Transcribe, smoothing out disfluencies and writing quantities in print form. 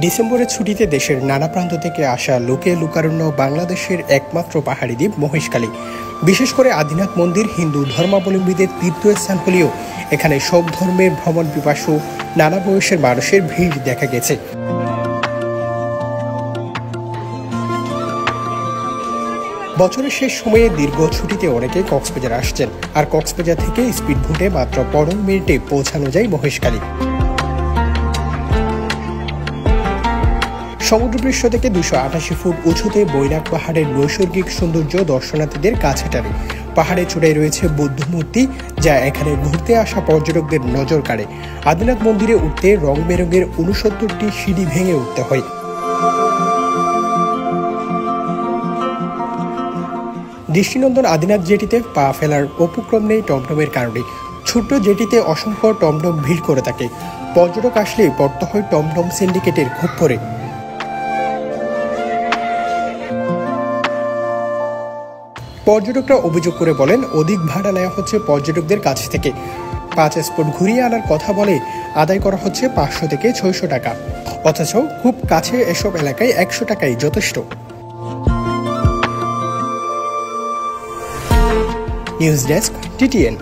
ডিসেম্বরের ছুটিতে দেশের নানা প্রান্ত থেকে আসা লোকে লোকারণ্য বাংলাদেশের একমাত্র পাহাড়ি দ্বীপ মহেশখালী। বিশেষ করে আদিনাথ মন্দির হিন্দু ধর্মাবলম্বীদের তীর্থস্থান হলেও এখানে সব ধর্মের ভ্রমণ পিপাসু নানা বয়সের মানুষের ভিড় দেখা গেছে। বছরের শেষ সময়ে দীর্ঘ ছুটিতে অনেকে কক্সবাজার আসছেন, আর কক্সবাজার থেকে স্পিড বোটে মাত্র 15 মিনিটে পৌঁছানো যায় মহেশখালী। সমুদ্রপৃষ্ঠ থেকে 288 ফুট উঁচুতে বৈরাগ পাহাড়ের নৈসর্গিক সৌন্দর্য দর্শনার্থীদের কাছে টানে। পাহাড়ে চূড়ায় রয়েছে বৌদ্ধ মূর্তি, যা এখানে ঘুরতে আসা পর্যটকদের নজর কাড়ে। আদিনাথ মন্দিরে উঠতে রং বেরঙের 69টি সিঁড়ি ভেঙে উঠতে হয়। দৃষ্টিনন্দন আদিনাথ জেটিতে পা ফেলার উপক্রম নেই টমটমের কারণে। ছোট্ট জেটিতে অসংখ্য টমটম ভিড় করে থাকে। পর্যটক আসলে পড়তে হয় টমটম সিন্ডিকেটের খপ্পরে। পর্যটকরা অভিযোগ করে বলেন, অধিক ভাড়া নেওয়া হচ্ছে পর্যটকদের কাছ থেকে। 5 স্পট ঘুরিয়ে আনার কথা বলে আদায় করা হচ্ছে 500 থেকে 600 টাকা, অথচ খুব কাছে এসব এলাকায় 100 টাকাই যথেষ্ট। News desk, TTN।